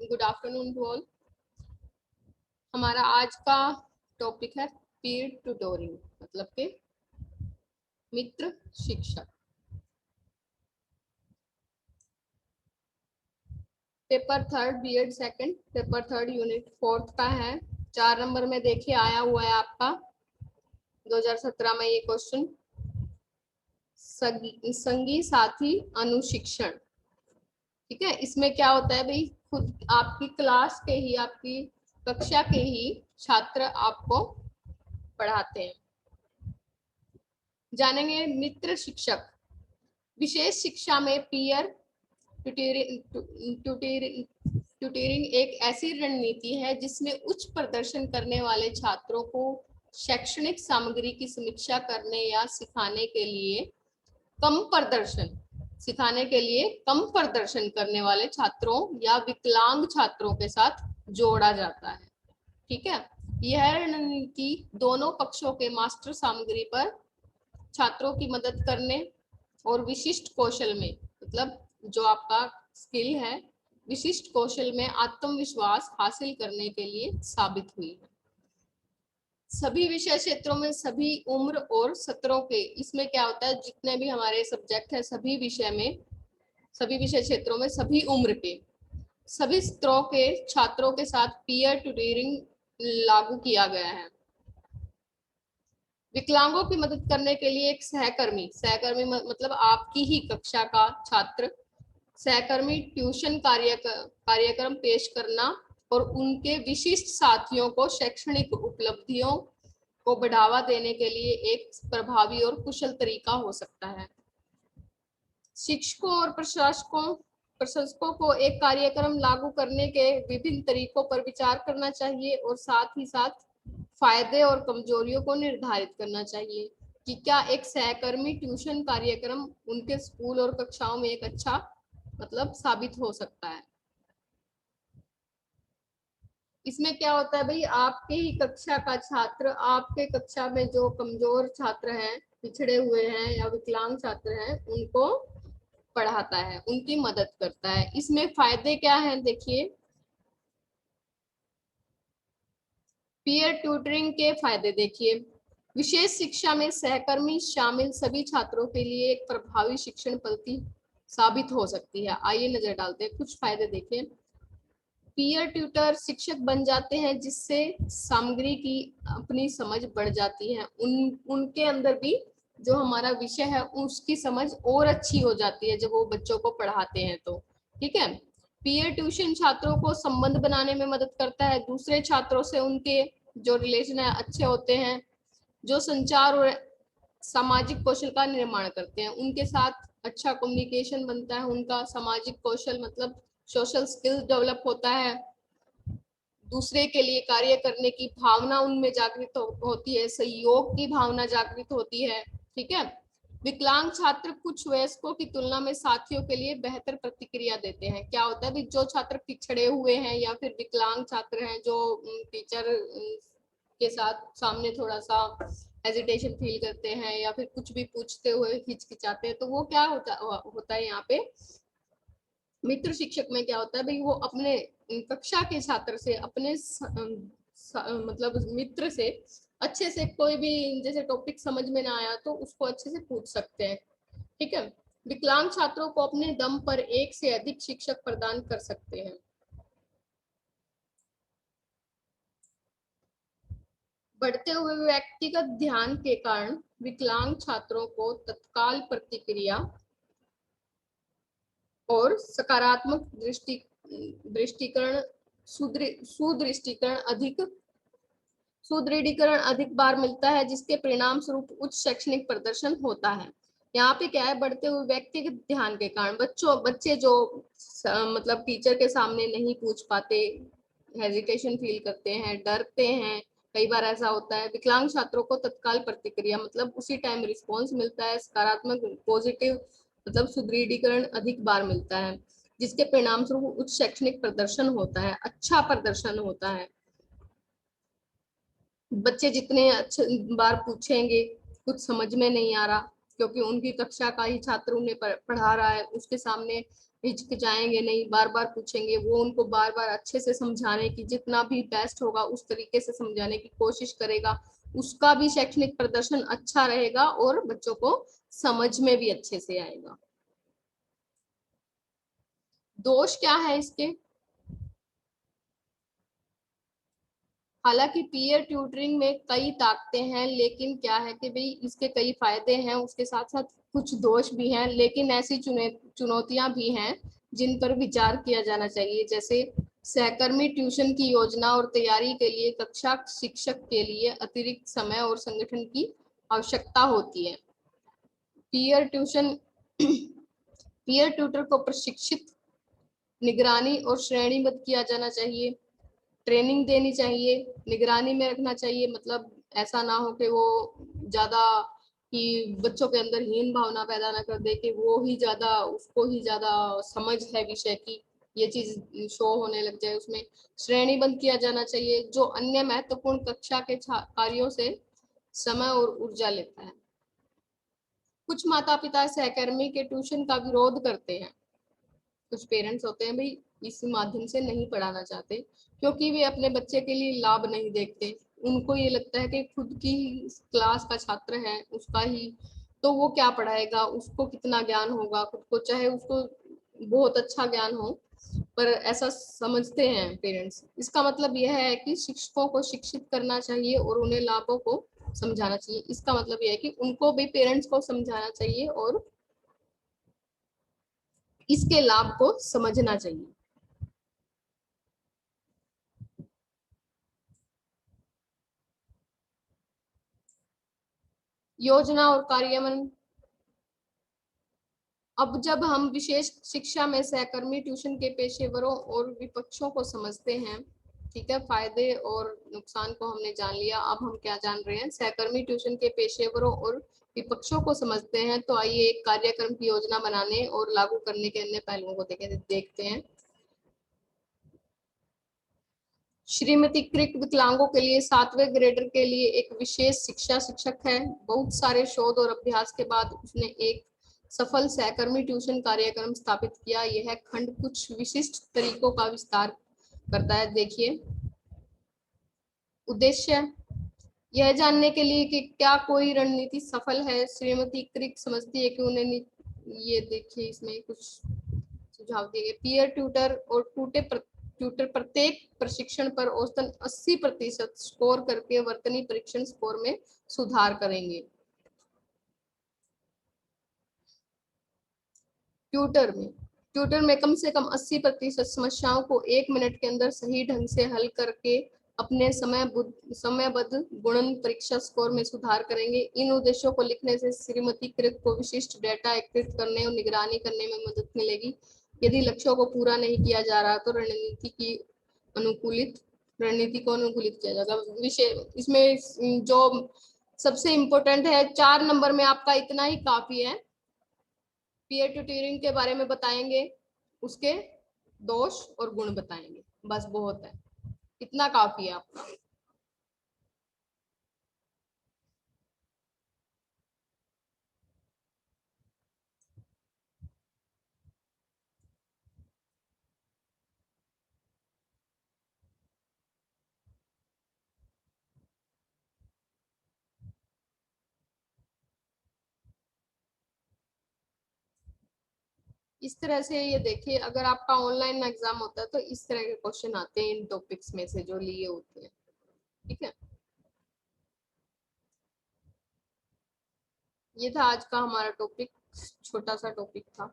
Good afternoon to all. हमारा आज का टॉपिक है पीयर ट्यूटोरिंग, मतलब के मित्र शिक्षक। Paper third BEd second, paper third unit fourth का है। 4 नंबर में देखिए आया हुआ है आपका 2017 में ये क्वेश्चन, संगी साथी अनुशिक्षण। ठीक है, इसमें क्या होता है भाई, खुद आपकी क्लास के ही, आपकी कक्षा के ही छात्र आपको पढ़ाते हैं। जानेंगे मित्र शिक्षक। विशेष शिक्षा में पीयर ट्यूटरिंग एक ऐसी रणनीति है जिसमें उच्च प्रदर्शन करने वाले छात्रों को शैक्षणिक सामग्री की समीक्षा करने या सिखाने के लिए कम प्रदर्शन करने वाले छात्रों या विकलांग छात्रों के साथ जोड़ा जाता है। ठीक है, यह रणनीति दोनों पक्षों के मास्टर सामग्री पर छात्रों की मदद करने और विशिष्ट कौशल में, मतलब जो आपका स्किल है, विशिष्ट कौशल में आत्मविश्वास हासिल करने के लिए साबित हुई है। सभी विषय क्षेत्रों में सभी उम्र और सत्रों के, इसमें क्या होता है, जितने भी हमारे सब्जेक्ट है सभी विषय क्षेत्रों में सभी उम्र के सभी स्तरों के छात्रों के साथ पीयर ट्यूटरिंग लागू किया गया है। विकलांगों की मदद करने के लिए एक सहकर्मी मतलब आपकी ही कक्षा का छात्र सहकर्मी ट्यूशन कार्यक्रम पेश करना और उनके विशिष्ट साथियों को शैक्षणिक उपलब्धियों को बढ़ावा देने के लिए एक प्रभावी और कुशल तरीका हो सकता है। शिक्षकों और प्रशासकों को एक कार्यक्रम लागू करने के विभिन्न तरीकों पर विचार करना चाहिए और साथ ही साथ फायदे और कमजोरियों को निर्धारित करना चाहिए कि क्या एक सहकर्मी ट्यूशन कार्यक्रम उनके स्कूल और कक्षाओं में एक अच्छा मतलब साबित हो सकता है। इसमें क्या होता है भाई, आपके ही कक्षा का छात्र आपके कक्षा में जो कमजोर छात्र हैं, पिछड़े हुए हैं या विकलांग छात्र हैं, उनको पढ़ाता है, उनकी मदद करता है। इसमें फायदे क्या हैं देखिए, पीयर ट्यूटरिंग के फायदे देखिए। विशेष शिक्षा में सहकर्मी शामिल सभी छात्रों के लिए एक प्रभावी शिक्षण पद्धति साबित हो सकती है। आइए नजर डालते हैं कुछ फायदे देखिए। पीयर ट्यूटर शिक्षक बन जाते हैं जिससे सामग्री की अपनी समझ बढ़ जाती है, उनके अंदर भी जो हमारा विषय है उसकी समझ और अच्छी हो जाती है जब वो बच्चों को पढ़ाते हैं तो। ठीक है, पीयर ट्यूशन छात्रों को संबंध बनाने में मदद करता है, दूसरे छात्रों से उनके जो रिलेशन है अच्छे होते हैं, जो संचार और सामाजिक कौशल का निर्माण करते हैं, उनके साथ अच्छा कम्युनिकेशन बनता है, उनका सामाजिक कौशल मतलब सोशल स्किल डेवलप होता है, दूसरे के लिए कार्य करने की भावना उनमें जागृत होती है, सहयोग की भावना जागृत होती है। ठीक है, विकलांग छात्र कुछ वयस्कों की तुलना में साथियों के लिए बेहतर प्रतिक्रिया देते हैं। क्या होता है, जो छात्र पिछड़े हुए हैं या फिर विकलांग छात्र हैं जो टीचर के साथ सामने थोड़ा सा हेजिटेशन फील करते हैं या फिर कुछ भी पूछते हुए हिचकिचाते हैं, तो वो क्या होता है यहाँ पे मित्र शिक्षक में क्या होता है भाई, वो अपने कक्षा के छात्र से, अपने मतलब मित्र से अच्छे से कोई भी जैसे टॉपिक समझ में ना आया तो उसको अच्छे से पूछ सकते हैं। ठीक है, विकलांग छात्रों को अपने दम पर एक से अधिक शिक्षक प्रदान कर सकते हैं। बढ़ते हुए व्यक्तिगत ध्यान के कारण विकलांग छात्रों को तत्काल प्रतिक्रिया और सकारात्मक सुदृढ़ीकरण अधिक बार मिलता है, जिसके परिणाम स्वरूप उच्च शैक्षणिक प्रदर्शन होता है। यहाँ पे क्या है, बढ़ते हुए व्यक्तिगत ध्यान के कारण बच्चे जो मतलब टीचर के सामने नहीं पूछ पाते, हेजिटेशन फील करते हैं, डरते हैं, कई बार ऐसा होता है, विकलांग छात्रों को तत्काल प्रतिक्रिया मतलब उसी टाइम रिस्पॉन्स मिलता है, सकारात्मक पॉजिटिव मतलब सुदृढ़ीकरण अधिक बार मिलता है, जिसके परिणाम स्वरूप उच्च शैक्षणिक प्रदर्शन होता है, अच्छा प्रदर्शन होता है। बच्चे जितने अच्छे बार पूछेंगे, कुछ समझ में नहीं आ रहा क्योंकि उनकी कक्षा का ही छात्र उन्हें पढ़ा रहा है, उसके सामने हिचकिचाएंगे नहीं, बार बार पूछेंगे, वो उनको बार बार अच्छे से समझाने की, जितना भी बेस्ट होगा उस तरीके से समझाने की कोशिश करेगा, उसका भी शैक्षणिक प्रदर्शन अच्छा रहेगा और बच्चों को समझ में भी अच्छे से आएगा। दोष क्या है इसके? हालांकि पीयर ट्यूटरिंग में कई ताकतें हैं, लेकिन क्या है कि भाई इसके कई फायदे हैं, उसके साथ साथ कुछ दोष भी हैं, लेकिन ऐसी चुनौतियां भी हैं जिन पर विचार किया जाना चाहिए। जैसे सहकर्मी ट्यूशन की योजना और तैयारी के लिए कक्षा शिक्षक के लिए अतिरिक्त समय और संगठन की आवश्यकता होती है। पीयर ट्यूशन पीयर ट्यूटर को प्रशिक्षित, निगरानी और श्रेणीबद्ध किया जाना चाहिए, ट्रेनिंग देनी चाहिए, निगरानी में रखना चाहिए। मतलब ऐसा ना हो कि वो ज्यादा कि बच्चों के अंदर हीन भावना पैदा ना कर दे कि वो ही ज्यादा, उसको ही ज्यादा समझ है विषय की, ये चीज शो होने लग जाए उसमें। श्रेणीबद्ध किया जाना चाहिए जो अन्य महत्वपूर्ण कक्षा के कार्यों से समय और ऊर्जा लेता है। कुछ माता पिता सहकर्मी के ट्यूशन का विरोध करते हैं। कुछ पेरेंट्स होते हैं भाई इस माध्यम से नहीं पढ़ाना चाहते, क्योंकि वे अपने बच्चे के लिए लाभ नहीं देखते। उनको ये लगता है कि खुद की क्लास का छात्र है, उसका ही तो वो क्या पढ़ाएगा, उसको कितना ज्ञान होगा, खुद को चाहे उसको बहुत अच्छा ज्ञान हो, पर ऐसा समझते हैं पेरेंट्स। इसका मतलब यह है कि शिक्षकों को शिक्षित करना चाहिए और उन्हें लाभों को समझाना चाहिए। इसका मतलब यह है कि उनको भी पेरेंट्स को समझाना चाहिए और इसके लाभ को समझना चाहिए। योजना और कार्यान्वयन। अब जब हम विशेष शिक्षा में सहकर्मी ट्यूशन के पेशेवरों और विपक्षों को समझते हैं, ठीक है, फायदे और नुकसान को हमने जान लिया। अब हम क्या जान रहे हैं, सहकर्मी ट्यूशन के पेशेवरों और विपक्षों को समझते हैं, तो आइए एक कार्यक्रम की योजना बनाने और लागू करने के अन्य पहलुओं को देखते हैं। श्रीमती क्रिक विकलांगों के लिए 7वें ग्रेडर के लिए एक विशेष शिक्षा शिक्षक है। बहुत सारे शोध और अभ्यास के बाद उसने एक सफल सहकर्मी ट्यूशन कार्यक्रम स्थापित किया। यह खंड कुछ विशिष्ट तरीकों का विस्तार करता है। देखिए, उद्देश्य यह जानने के लिए कि क्या कोई रणनीति सफल है। श्रीमती क्रिक समझती है कि उन्हें ये देखिए इसमें कुछ सुझाव दिए गए। पीयर ट्यूटर और ट्यूटर प्रत्येक प्रशिक्षण पर औसतन 80% स्कोर करके वर्तनी परीक्षण स्कोर में सुधार करेंगे। ट्यूटर में कम से कम 80% समस्याओं को 1 मिनट के अंदर सही ढंग से हल करके अपने समयबद्ध गुणन परीक्षा स्कोर में सुधार करेंगे। इन उद्देश्यों को लिखने से श्रीमती कृत को विशिष्ट डेटा एकत्रित करने और निगरानी करने में मदद मिलेगी। यदि लक्ष्यों को पूरा नहीं किया जा रहा तो रणनीति को अनुकूलित किया जाएगा। विषय इसमें जो सबसे इम्पोर्टेंट है, 4 नंबर में आपका इतना ही काफी है। पीयर ट्यूटरिंग के बारे में बताएंगे, उसके दोष और गुण बताएंगे, बस बहुत है, इतना काफी है आपका। इस तरह से ये देखिए, अगर आपका ऑनलाइन एग्जाम होता है तो इस तरह के क्वेश्चन आते हैं इन टॉपिक्स में से जो लिए होते हैं। ठीक है, ये था आज का हमारा टॉपिक, छोटा सा टॉपिक था।